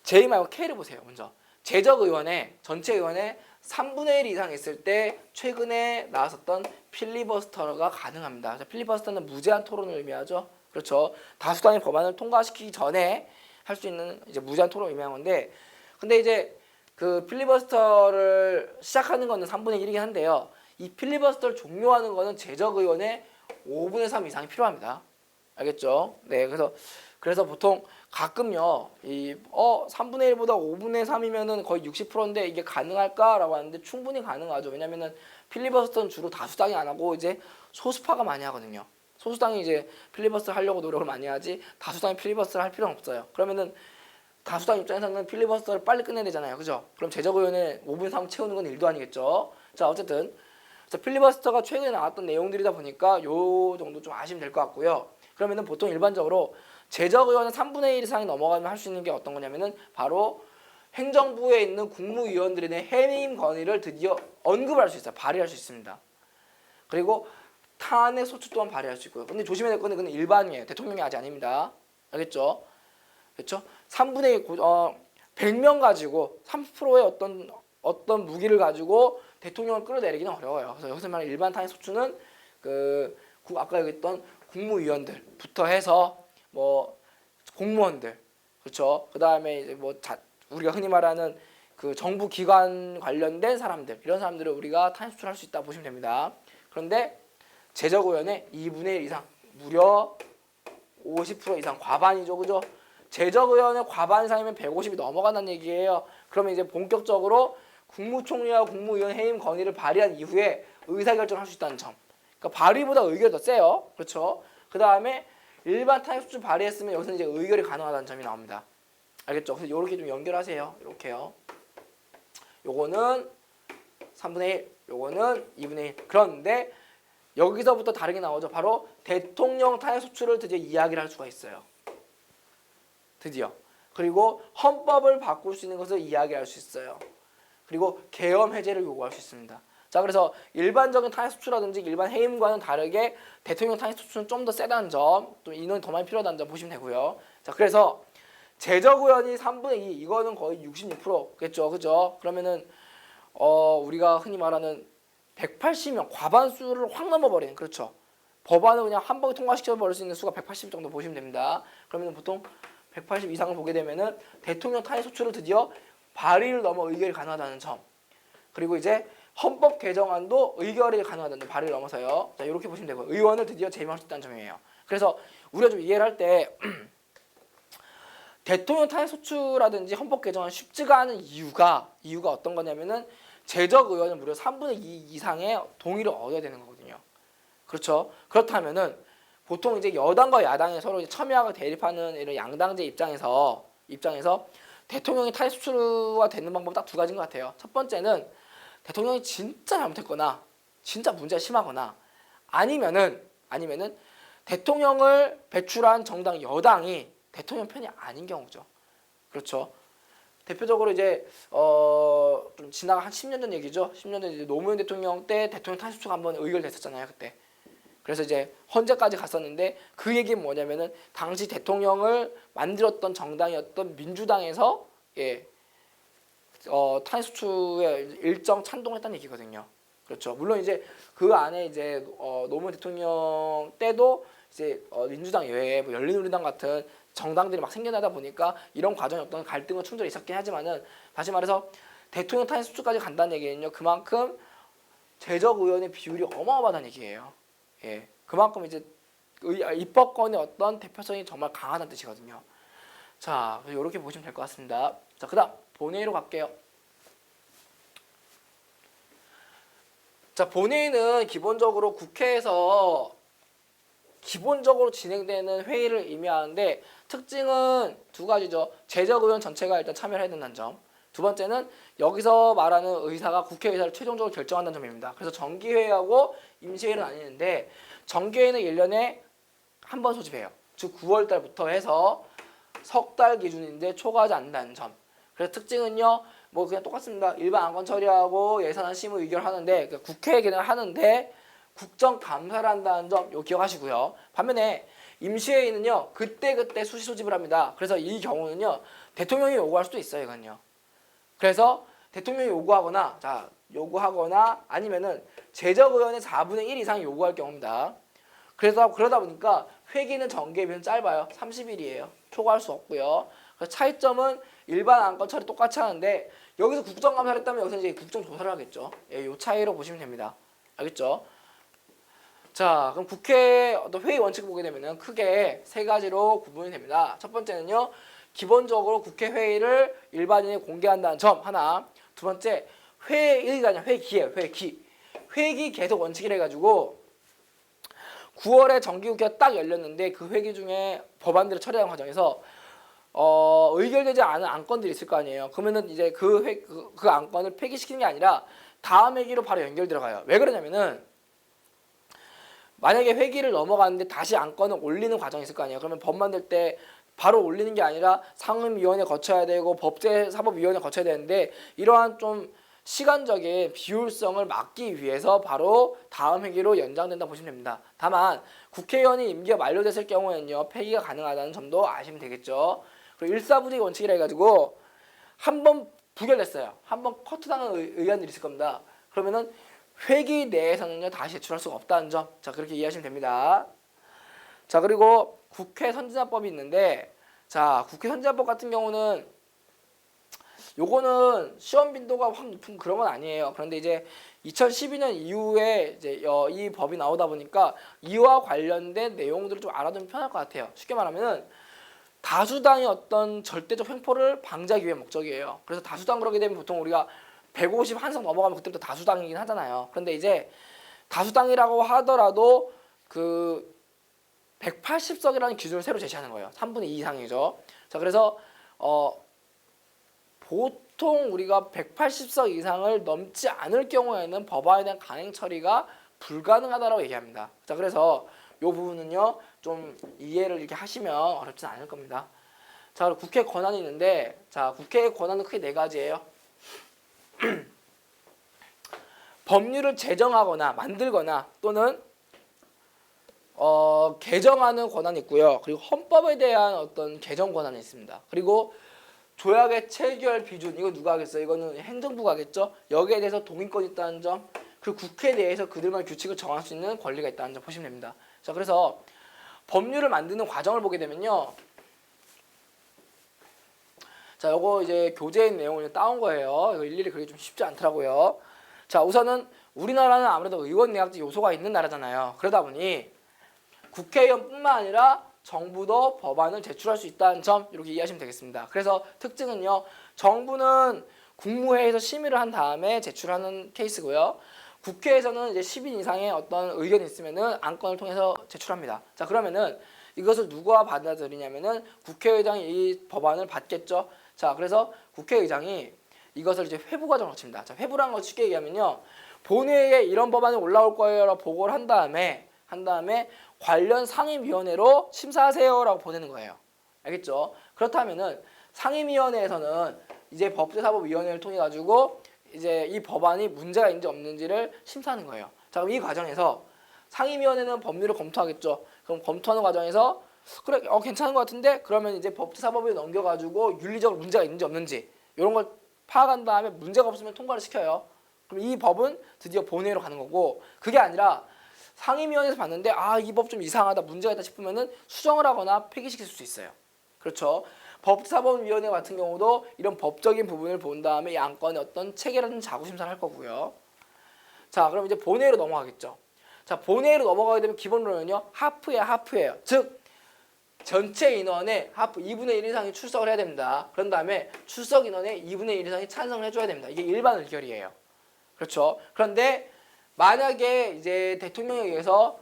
Speaker 1: J 말고 K를 보세요. 먼저 제적의원의 전체 의원의 3분의 1 이상 있을 때 최근에 나왔었던 필리버스터가 가능합니다. 자, 필리버스터는 무제한 토론을 의미하죠. 그렇죠. 다수당의 법안을 통과시키기 전에 할 수 있는 이제 무제한 토론을 의미하는 건데, 근데 이제 그 필리버스터를 시작하는 거는 3분의 1이긴 한데요. 이 필리버스터를 종료하는 거는 제적의원의 5분의 3 이상이 필요합니다. 알겠죠? 네, 그래서 보통 가끔요, 3분의 1보다 5분의 3이면은 거의 60%인데 이게 가능할까라고 하는데 충분히 가능하죠. 왜냐면은 필리버스터는 주로 다수당이 안 하고 이제 소수파가 많이 하거든요. 소수당이 이제 필리버스터 하려고 노력을 많이 하지 다수당이 필리버스터를 할 필요는 없어요. 그러면은 다수당 입장에서는 필리버스터를 빨리 끝내야 되잖아요. 그죠? 그럼 제적의원의 5분의 3 채우는 건 일도 아니겠죠. 자, 어쨌든 필리버스터가 최근에 나왔던 내용들이다 보니까 요 정도 좀 아시면 될 것 같고요. 그러면은 보통 일반적으로 제적의원은 3분의 1 이상이 넘어가면 할 수 있는 게 어떤 거냐면은 바로 행정부에 있는 국무위원들에 대한 해임 건의를 드디어 언급을 할 수 있어요. 발의할 수 있습니다. 그리고 탄핵 소추 또한 발의할 수 있고요. 근데 조심해야 될 건 그건 일반이에요. 대통령이 아직 아닙니다. 알겠죠? 그렇죠? 3분의 1, 100명 가지고 30%의 어떤 무기를 가지고 대통령을 끌어내리기는 어려워요. 그래서 여기서 말하는 일반 탄핵 소추는 아까 얘기했던 국무위원들부터 해서 뭐 공무원들, 그렇죠? 그 다음에 이제 우리가 흔히 말하는 그 정부 기관 관련된 사람들, 이런 사람들을 우리가 탄핵 소추를 할 수 있다 보시면 됩니다. 그런데 제적의원의 2분의 1 이상, 무려 50% 이상, 과반이죠, 그죠? 제적의원의 과반 이상이면 150이 넘어간다는 얘기예요. 그러면 이제 본격적으로 국무총리와 국무위원 해임 건의를 발의한 이후에 의사결정을 할 수 있다는 점. 그러니까 발의보다 의결이 더 세요. 그렇죠? 그 다음에 일반 탄핵소추 발의했으면 여기서 이제 의결이 가능하다는 점이 나옵니다. 알겠죠? 그래서 이렇게 좀 연결하세요. 이렇게요. 요거는 3분의 1, 요거는 2분의 1. 그런데 여기서부터 다르게 나오죠. 바로 대통령 탄핵소추를 드디어 이야기를 할 수가 있어요. 드디어. 그리고 헌법을 바꿀 수 있는 것을 이야기할 수 있어요. 그리고 계엄 해제를 요구할 수 있습니다. 자, 그래서 일반적인 탄핵소추라든지 일반 해임과는 다르게 대통령 탄핵소추는 좀 더 세다는 점, 또 인원이 더 많이 필요하다는 점 보시면 되고요. 자, 그래서 제적 의원이 3분의 2, 이거는 거의 66%겠죠, 그죠? 그러면은 우리가 흔히 말하는 180명 과반수를 확 넘어버리는, 그렇죠? 법안을 그냥 한 번에 통과시켜 버릴 수 있는 수가 180 정도 보시면 됩니다. 그러면 보통 180 이상을 보게 되면은 대통령 탄핵소추를 드디어 발의를 넘어 의결이 가능하다는 점. 그리고 이제 헌법 개정안도 의결이 가능하다는 점, 발의를 넘어서요. 자, 이렇게 보시면 되고요. 의원을 드디어 제명할 수 있다는 점이에요. 그래서 우리가 좀 이해를 할 때 대통령 탄핵소추라든지 헌법 개정안 쉽지가 않은 이유가 어떤 거냐면은 제적 의원은 무려 3분의 2 이상의 동의를 얻어야 되는 거거든요. 그렇죠? 그렇다면은 보통 이제 여당과 야당이 서로 이제 첨예하게 대립하는 이런 양당제 입장에서 대통령이 탄핵소추가 되는 방법 딱 두 가지인 것 같아요. 첫 번째는 대통령이 진짜 잘못했거나 진짜 문제가 심하거나 아니면은 대통령을 배출한 정당 여당이 대통령 편이 아닌 경우죠. 그렇죠? 대표적으로 이제 좀 지나가 한 10년 전 얘기죠. 10년 전 이제 노무현 대통령 때 대통령 탄핵소추가 한번 의결됐었잖아요, 그때. 그래서 이제 헌재까지 갔었는데 그 얘기는 뭐냐면은 당시 대통령을 만들었던 정당이었던 민주당에서 탄핵소추에 일정 찬동했다는 얘기거든요. 그렇죠. 물론 이제 그 안에 이제 노무현 대통령 때도 이제 민주당 외에 뭐 열린우리당 같은 정당들이 막 생겨나다 보니까 이런 과정에 어떤 갈등과 충돌이 있었긴 하지만은 다시 말해서 대통령 탄핵소추까지 간다는 얘기는요, 그만큼 제적 의원의 비율이 어마어마하다는 얘기예요. 예, 그만큼 이제 입법권의 어떤 대표성이 정말 강하다는 뜻이거든요. 자, 이렇게 보시면 될 것 같습니다. 자, 그다음 본회의로 갈게요. 자, 본회의는 기본적으로 국회에서 기본적으로 진행되는 회의를 의미하는데 특징은 두 가지죠. 제적 의원 전체가 일단 참여를 해야 된다는 점. 두 번째는 여기서 말하는 의사가 국회의사를 최종적으로 결정한다는 점입니다. 그래서 정기회의하고 임시회의는 아니는데 정기회의는 1년에 한 번 소집해요. 즉 9월 달부터 해서 석 달 기준인데 초과하지 않는다는 점. 그래서 특징은요, 뭐 그냥 똑같습니다. 일반 안건 처리하고 예산안 심의 의결하는데 국회 기능을 하는데 국정감사를 한다는 점 요 기억하시고요. 반면에 임시회의는요, 그때 수시 소집을 합니다. 그래서 이 경우는요, 대통령이 요구할 수도 있어요, 이건요. 그래서 대통령이 요구하거나 아니면은 제적 의원의 4분의 1 이상이 요구할 경우입니다. 그래서 그러다 보니까 회기는 정기에 비해서 짧아요. 30일이에요. 초과할 수 없고요. 그래서 차이점은 일반 안건 처리 똑같이 하는데 여기서 국정감사를 했다면 여기서 이제 국정조사를 하겠죠. 예, 요 차이로 보시면 됩니다. 알겠죠? 자, 그럼 국회 어떤 회의 원칙을 보게 되면은 크게 세 가지로 구분이 됩니다. 첫 번째는요, 기본적으로 국회 회의를 일반인이 공개한다는 점 하나. 두 번째, 회의가 아니라 회기예요. 회기 계속 원칙이라 해가지고 9월에 정기국회가 딱 열렸는데 그 회기 중에 법안들을 처리하는 과정에서 의결되지 않은 안건들이 있을 거 아니에요. 그러면은 이제 그 안건을 폐기시키는 게 아니라 다음 회기로 바로 연결 들어가요. 왜 그러냐면은 만약에 회기를 넘어갔는데 다시 안건을 올리는 과정이 있을 거 아니에요. 그러면 법 만들 때 바로 올리는 게 아니라 상임위원회 거쳐야 되고 법제사법위원회 거쳐야 되는데 이러한 좀 시간적인 비효율성을 막기 위해서 바로 다음 회기로 연장된다 보시면 됩니다. 다만 국회의원이 임기가 만료됐을 경우에는요, 폐기가 가능하다는 점도 아시면 되겠죠. 그리고 일사부재의 원칙이라 해가지고 한 번 부결됐어요. 한 번 커트당한 의원들이 있을 겁니다. 그러면은 회기 내에서는요, 다시 제출할 수가 없다는 점. 자, 그렇게 이해하시면 됩니다. 자, 그리고 국회 선진화법이 있는데, 자, 국회 선진화법 같은 경우는 요거는 시험 빈도가 확 높은 그런 건 아니에요. 그런데 이제 2012년 이후에 이제 이 법이 나오다 보니까 이와 관련된 내용들을 좀 알아두면 편할 것 같아요. 쉽게 말하면은 다수당의 어떤 절대적 횡포를 방지하기 위한 목적이에요. 그래서 다수당 그러게 되면 보통 우리가 150 한석 넘어가면 그때부터 다수당이긴 하잖아요. 그런데 이제 다수당이라고 하더라도 그 180석이라는 기준을 새로 제시하는 거예요. 3분의 2 이상이죠. 자, 그래서 보통 우리가 180석 이상을 넘지 않을 경우에는 법안에 대한 강행 처리가 불가능하다고 얘기합니다. 자, 그래서 이 부분은요 좀 이해를 이렇게 하시면 어렵진 않을 겁니다. 자, 국회 권한이 있는데, 자, 국회의 권한은 크게 네 가지예요. 법률을 제정하거나 만들거나 또는 개정하는 권한이 있고요. 그리고 헌법에 대한 어떤 개정 권한이 있습니다. 그리고 조약의 체결 비준, 이거 누가 하겠어요? 이거는 행정부가 하겠죠. 여기에 대해서 동의권이 있다는 점, 그리고 국회 내에서 그들만 규칙을 정할 수 있는 권리가 있다는 점 보시면 됩니다. 자, 그래서 법률을 만드는 과정을 보게 되면요. 자, 요거 이제 교재의 내용을 따온 거예요. 이거 일일이 그리기 좀 쉽지 않더라고요. 자, 우선은 우리나라는 아무래도 의원 내각제 요소가 있는 나라잖아요. 그러다 보니 국회의원뿐만 아니라 정부도 법안을 제출할 수 있다는 점 이렇게 이해하시면 되겠습니다. 그래서 특징은요. 정부는 국무회의에서 심의를 한 다음에 제출하는 케이스고요. 국회에서는 이제 10인 이상의 어떤 의견이 있으면은 안건을 통해서 제출합니다. 자, 그러면은 이것을 누가 받아들이냐면은 국회의장이 이 법안을 받겠죠. 자, 그래서 국회의장이 이것을 이제 회부 과정을 거칩니다. 자, 회부라는 걸 쉽게 얘기하면요. 본회의에 이런 법안이 올라올 거예요라고 보고를 한 다음에 관련 상임위원회로 심사하세요라고 보내는 거예요. 알겠죠? 그렇다면은 상임위원회에서는 이제 법제사법위원회를 통해 가지고 이제 이 법안이 문제가 있는지 없는지를 심사하는 거예요. 자, 그럼 이 과정에서 상임위원회는 법률을 검토하겠죠. 그럼 검토하는 과정에서 그래, 괜찮은 것 같은데 그러면 이제 법제사법위에 넘겨가지고 윤리적으로 문제가 있는지 없는지 이런 걸 파악한 다음에 문제가 없으면 통과를 시켜요. 그럼 이 법은 드디어 본회의로 가는 거고, 그게 아니라 상임위원회에서 봤는데 이 법 좀 이상하다, 문제가 있다 싶으면은 수정을 하거나 폐기시킬 수 있어요. 그렇죠. 법사법위원회 같은 경우도 이런 법적인 부분을 본 다음에 이 안건의 어떤 체계라든지 자구 심사를 할 거고요. 자, 그럼 이제 본회의로 넘어가겠죠. 자, 본회의로 넘어가게 되면 기본론은요 하프예요. 즉 전체 인원의 하프 2분의 1 이상이 출석을 해야 됩니다. 그런 다음에 출석 인원의 2분의 1 이상이 찬성을 해줘야 됩니다. 이게 일반 의결이에요. 그렇죠. 그런데 만약에 이제 대통령에 의해서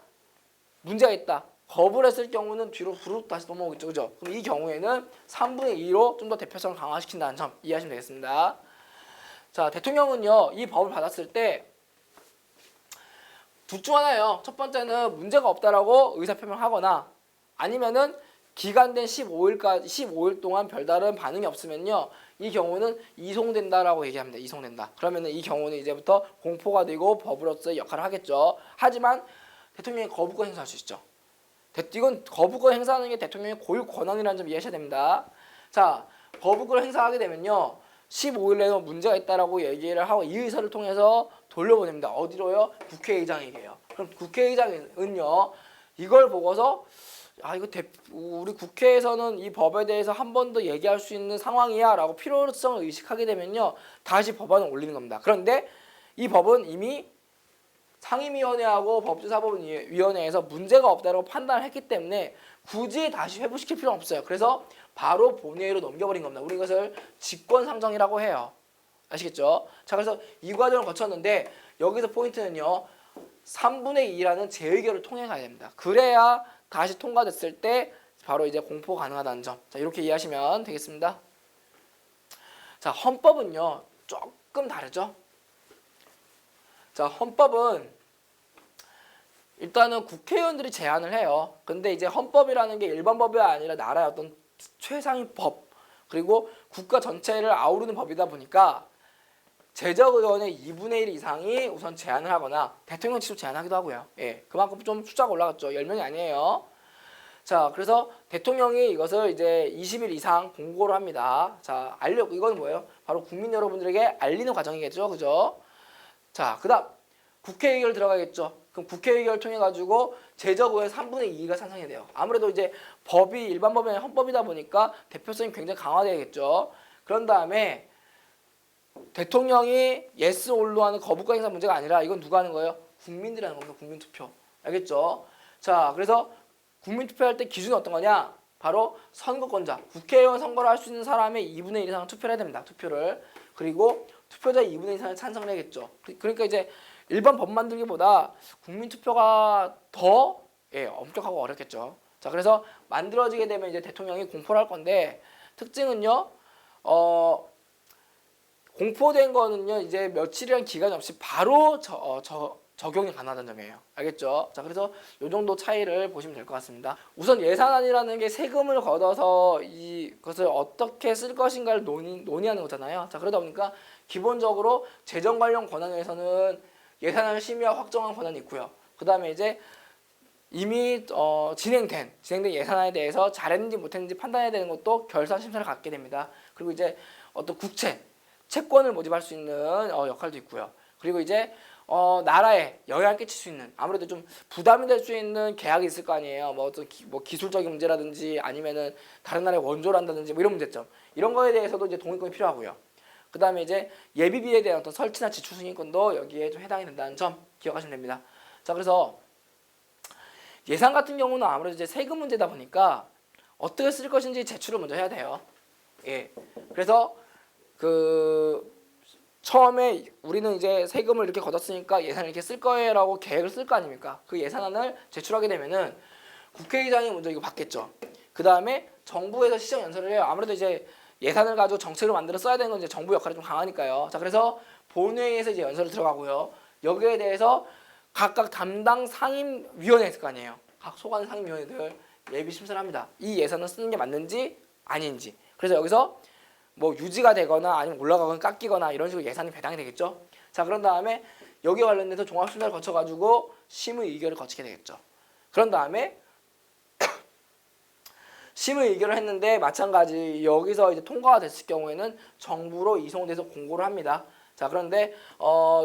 Speaker 1: 문제가 있다, 거부를 했을 경우는 뒤로 후루룩 다시 넘어오겠죠. 그죠? 그럼 이 경우에는 3분의 2로 좀 더 대표성을 강화시킨다는 점 이해하시면 되겠습니다. 자, 대통령은요 이 법을 받았을 때 둘 중 하나예요. 첫 번째는 문제가 없다라고 의사표명하거나, 아니면은 기간된 15일 동안 별다른 반응이 없으면요 이 경우는 이송된다라고 얘기합니다. 이송된다. 그러면은 이 경우는 이제부터 공포가 되고 법으로서의 역할을 하겠죠. 하지만 대통령이 거부권 행사할 수 있죠. 이건 거부권 행사하는 게 대통령의 고유 권한이라는 점 이해하셔야 됩니다. 자, 거부권을 행사하게 되면요 15일 내에 문제가 있다라고 얘기를 하고 이 의사를 통해서 돌려보냅니다. 어디로요? 국회의장에게요. 그럼 국회의장은요 이걸 보고서 이거 우리 국회에서는 이 법에 대해서 한 번 더 얘기할 수 있는 상황이야 라고 필요성을 의식하게 되면요 다시 법안을 올리는 겁니다. 그런데 이 법은 이미 상임위원회하고 법제사법위원회에서 문제가 없다고 판단을 했기 때문에 굳이 다시 회부시킬 필요는 없어요. 그래서 바로 본회의로 넘겨버린 겁니다. 우리 이것을 직권상정이라고 해요. 아시겠죠? 자, 그래서 이 과정을 거쳤는데 여기서 포인트는요 3분의 2라는 재의결을 통해 가야 됩니다. 그래야 다시 통과됐을 때 바로 이제 공포 가능하다는 점. 자, 이렇게 이해하시면 되겠습니다. 자, 헌법은요 조금 다르죠. 자, 헌법은 일단은 국회의원들이 제안을 해요. 근데 이제 헌법이라는 게 일반 법이 아니라 나라의 어떤 최상위 법, 그리고 국가 전체를 아우르는 법이다 보니까 제적의원의 2분의 1 이상이 우선 제안을 하거나 대통령 직접 제안하기도 하고요. 예, 그만큼 좀 숫자가 올라갔죠. 10명이 아니에요. 자, 그래서 대통령이 이것을 이제 20일 이상 공고를 합니다. 자, 이건 뭐예요? 바로 국민 여러분들에게 알리는 과정이겠죠. 그죠? 자, 그다음 국회의결 들어가겠죠. 그럼 국회의결 통해 가지고 제적의원 3분의 2가 찬성이 돼요. 아무래도 이제 법이 일반 법이 아니라 헌법이다 보니까 대표성이 굉장히 강화되겠죠. 그런 다음에 대통령이 yes or로 하는 거부권 행사 문제가 아니라 이건 누가 하는 거예요? 국민들이 하는 겁니다. 국민투표. 알겠죠? 자, 그래서 국민투표할 때 기준이 어떤 거냐? 바로 선거권자, 국회의원 선거를 할 수 있는 사람의 2분의 1 이상을 투표를 해야 됩니다. 투표를. 그리고 투표자 2분의 1 이상을 찬성을 해야겠죠. 그러니까 이제 일반 법 만들기보다 국민투표가 더 엄격하고 어렵겠죠. 자, 그래서 만들어지게 되면 이제 대통령이 공포를 할 건데 특징은요. 공포된 거는요. 이제 며칠이란 기간이 없이 바로 적용이 가능하다는 점이에요. 알겠죠? 자, 그래서 이 정도 차이를 보시면 될 것 같습니다. 우선 예산안이라는 게 세금을 걷어서 이것을 어떻게 쓸 것인가를 논의하는 거잖아요. 자, 그러다 보니까 기본적으로 재정 관련 권한에서는 예산안을 심의와 확정한 권한이 있고요. 그 다음에 이제 이미 진행된 예산안에 대해서 잘했는지 못했는지 판단해야 되는 것도 결산 심사를 갖게 됩니다. 그리고 이제 어떤 채권을 모집할 수 있는 역할도 있고요. 그리고 이제 나라에 영향을 끼칠 수 있는 아무래도 좀 부담이 될 수 있는 계약이 있을 거 아니에요. 뭐 어떤 기술적인 문제라든지 아니면은 다른 나라에 원조를 한다든지 뭐 이런 문제점 이런 거에 대해서도 이제 동의권이 필요하고요. 그 다음에 이제 예비비에 대한 어떤 설치나 지출 승인권도 여기에 좀 해당이 된다는 점 기억하시면 됩니다. 자, 그래서 예산 같은 경우는 아무래도 이제 세금 문제다 보니까 어떻게 쓸 것인지 제출을 먼저 해야 돼요. 예. 그래서 처음에 우리는 이제 세금을 이렇게 걷었으니까 예산을 이렇게 쓸 거예요라고 계획을 쓸 거 아닙니까? 그 예산안을 제출하게 되면은 국회의장이 먼저 이거 받겠죠. 그 다음에 정부에서 시정 연설을 해요. 아무래도 이제 예산을 가지고 정책을 만들어 써야 되는 건 이제 정부 역할이 좀 강하니까요. 자, 그래서 본회의에서 이제 연설을 들어가고요. 여기에 대해서 각각 담당 상임위원회 있을 거 아니에요. 각 소관 상임위원회들 예비 심사를 합니다. 이 예산을 쓰는 게 맞는지 아닌지. 그래서 여기서 뭐 유지가 되거나 아니면 올라가거나 깎이거나 이런 식으로 예산이 배당이 되겠죠. 자, 그런 다음에 여기에 관련돼서 종합심사를 거쳐가지고 심의 의결을 거치게 되겠죠. 그런 다음에 심의 의결을 했는데 마찬가지 여기서 이제 통과가 됐을 경우에는 정부로 이송돼서 공고를 합니다. 자, 그런데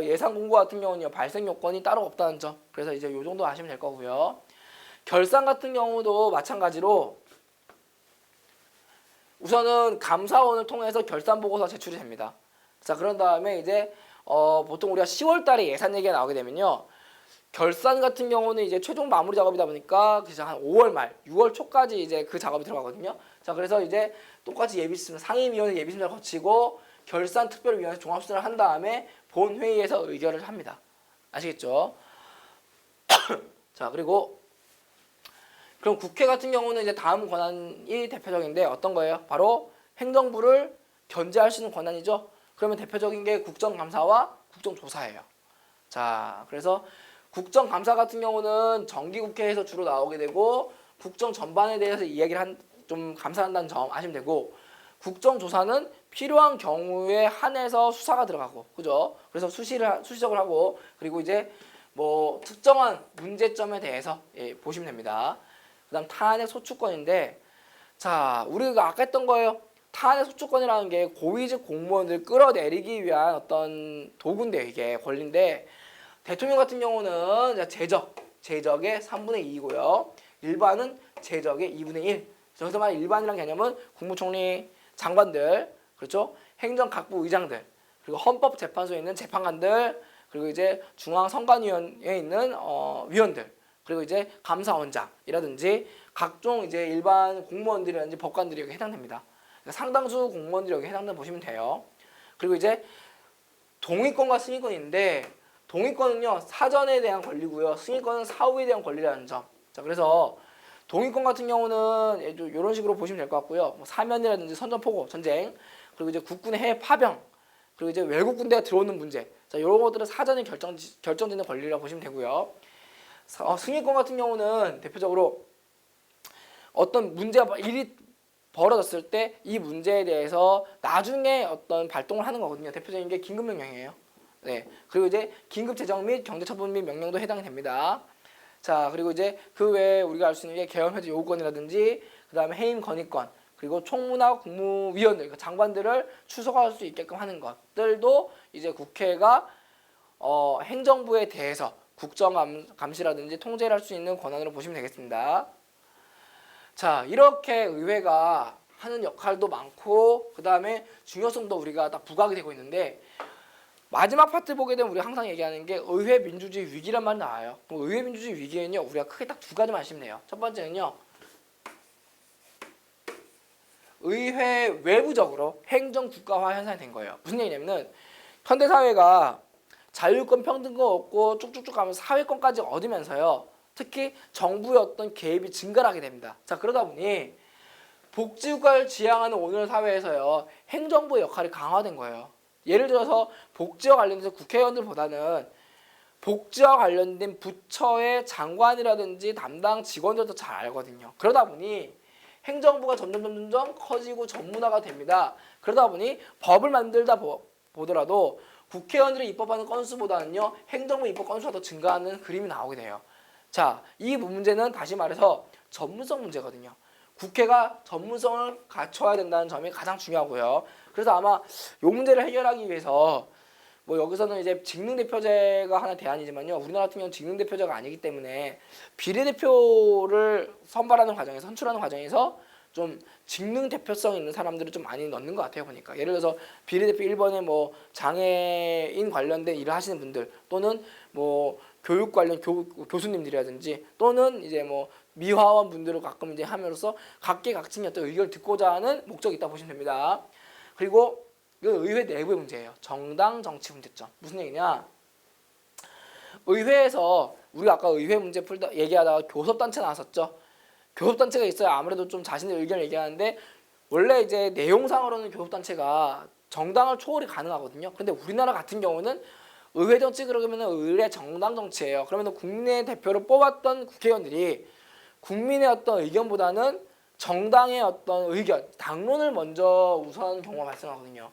Speaker 1: 예산 공고 같은 경우는요 발생 요건이 따로 없다는 점. 그래서 이제 요 정도 아시면 될 거고요. 결산 같은 경우도 마찬가지로 우선은 감사원을 통해서 결산 보고서 제출이 됩니다. 자, 그런 다음에 이제 보통 우리가 10월 달에 예산 얘기가 나오게 되면요. 결산 같은 경우는 이제 최종 마무리 작업이다 보니까 그래서 한 5월 말, 6월 초까지 이제 그 작업이 들어가거든요. 자, 그래서 이제 똑같이 예비심사, 상임위원회 예비심사를 거치고 결산 특별위원회 종합심사를 한 다음에 본회의에서 의결을 합니다. 아시겠죠? 자, 그리고 그럼 국회 같은 경우는 이제 다음 권한이 대표적인데 어떤 거예요? 바로 행정부를 견제할 수 있는 권한이죠. 그러면 대표적인 게 국정감사와 국정조사예요. 자, 그래서 국정감사 같은 경우는 정기국회에서 주로 나오게 되고 국정 전반에 대해서 이야기를 좀 감사한다는 점 아시면 되고 국정조사는 필요한 경우에 한해서 수사가 들어가고 그죠? 그래서 수시적으로 하고 그리고 이제 뭐 특정한 문제점에 대해서 보시면 됩니다. 그다음 탄핵 소추권인데 자 우리가 아까 했던 거예요. 탄핵 소추권이라는 게 고위직 공무원들 끌어내리기 위한 어떤 도구인데 이게 권리인데 대통령 같은 경우는 제적의 3분의 2이고요. 일반은 제적의 2분의 1. 여기서 말하는 일반이라는 개념은 국무총리, 장관들, 그렇죠? 행정각부 의장들, 그리고 헌법재판소에 있는 재판관들, 그리고 이제 중앙선관위원회에 있는 위원들, 그리고 이제 감사원장이라든지 각종 이제 일반 공무원들이라든지 법관들이 여기 해당됩니다. 그러니까 상당수 공무원들이 여기 해당된다 보시면 돼요. 그리고 이제 동의권과 승인권인데 동의권은요 사전에 대한 권리고요. 승인권은 사후에 대한 권리라는 점. 자, 그래서 동의권 같은 경우는 이런 식으로 보시면 될 것 같고요. 뭐 사면이라든지 선전포고 전쟁, 그리고 이제 국군의 해외 파병, 그리고 이제 외국 군대가 들어오는 문제. 자, 이런 것들은 사전에 결정되는 권리라고 보시면 되고요. 승인권 같은 경우는 대표적으로 어떤 문제가 일이 벌어졌을 때 이 문제에 대해서 나중에 어떤 발동을 하는 거거든요. 대표적인 게 긴급명령이에요. 네. 그리고 이제 긴급재정 및 경제처분 및 명령도 해당이 됩니다. 자, 그리고 이제 그 외에 우리가 알 수 있는 게 계엄해제 요구권이라든지 그 다음에 해임 건의권 그리고 총무나 국무위원들 그러니까 장관들을 추석할 수 있게끔 하는 것들도 이제 국회가 행정부에 대해서 국정감시라든지 통제를 할 수 있는 권한으로 보시면 되겠습니다. 자, 이렇게 의회가 하는 역할도 많고 그 다음에 중요성도 우리가 다 부각이 되고 있는데 마지막 파트 보게 되면 우리가 항상 얘기하는 게 의회 민주주의 위기란 말이 나와요. 의회 민주주의 위기에는요 우리가 크게 딱 두 가지만 아시면 돼요. 첫 번째는요 의회 외부적으로 행정 국가화 현상이 된 거예요. 무슨 얘기냐면은 현대 사회가 자율권, 평등권 얻고 쭉쭉쭉 가면서 사회권까지 얻으면서요. 특히 정부의 어떤 개입이 증가를 하게 됩니다. 자, 그러다 보니 복지국가를 지향하는 오늘 사회에서요. 행정부의 역할이 강화된 거예요. 예를 들어서 복지와 관련해서 국회의원들보다는 복지와 관련된 부처의 장관이라든지 담당 직원들도 잘 알거든요. 그러다 보니 행정부가 점점 커지고 전문화가 됩니다. 그러다 보니 법을 만들다 보더라도 국회의원들이 입법하는 건수보다는요. 행정부 입법 건수가 더 증가하는 그림이 나오게 돼요. 자, 이 문제는 다시 말해서 전문성 문제거든요. 국회가 전문성을 갖춰야 된다는 점이 가장 중요하고요. 그래서 아마 이 문제를 해결하기 위해서 뭐 여기서는 이제 직능대표제가 하나 대안이지만요. 우리나라 같은 경우는 직능대표제가 아니기 때문에 비례대표를 선발하는 과정에서 선출하는 과정에서 좀 직능 대표성 있는 사람들을 좀 많이 넣는 것 같아요. 보니까 예를 들어서 비례대표 1번에 뭐 장애인 관련된 일을 하시는 분들 또는 뭐 교육 관련 교수님들이라든지 또는 이제 뭐 미화원 분들을 가끔 이제 함으로써 각계각층의 어떤 의견을 듣고자 하는 목적이 있다 보시면 됩니다. 그리고 이건 의회 내부의 문제예요. 정당 정치 문제점. 무슨 얘기냐? 의회에서 우리가 아까 의회 문제 풀다 얘기하다가 교섭단체 나왔었죠. 교섭단체가 있어야 아무래도 좀 자신의 의견을 얘기하는데 원래 이제 내용상으로는 교섭단체가 정당을 초월이 가능하거든요. 근데 우리나라 같은 경우는 의회 정치 그러면 의회 정당 정치예요. 그러면 국민의 대표를 뽑았던 국회의원들이 국민의 어떤 의견보다는 정당의 어떤 의견, 당론을 먼저 우선하는 경우가 발생하거든요.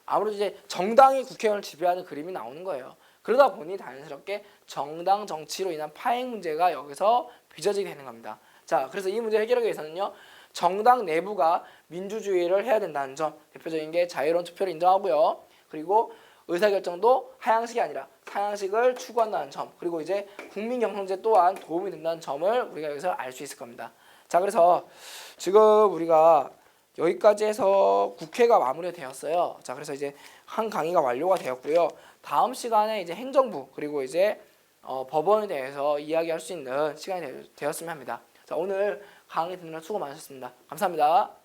Speaker 1: 아무래도 이제 정당이 국회의원을 지배하는 그림이 나오는 거예요. 그러다 보니 자연스럽게 정당 정치로 인한 파행 문제가 여기서 빚어지게 되는 겁니다. 자, 그래서 이 문제 해결하기 위해서는요. 정당 내부가 민주주의를 해야 된다는 점, 대표적인 게 자유로운 투표를 인정하고요. 그리고 의사결정도 하향식이 아니라 상향식을 추구한다는 점, 그리고 이제 국민경선제 또한 도움이 된다는 점을 우리가 여기서 알 수 있을 겁니다. 자, 그래서 지금 우리가 여기까지 해서 국회가 마무리되었어요. 자, 그래서 이제 한 강의가 완료가 되었고요. 다음 시간에 이제 행정부 그리고 이제 법원에 대해서 이야기할 수 있는 시간이 되었으면 합니다. 자, 오늘 강의 듣느라 수고 많으셨습니다. 감사합니다.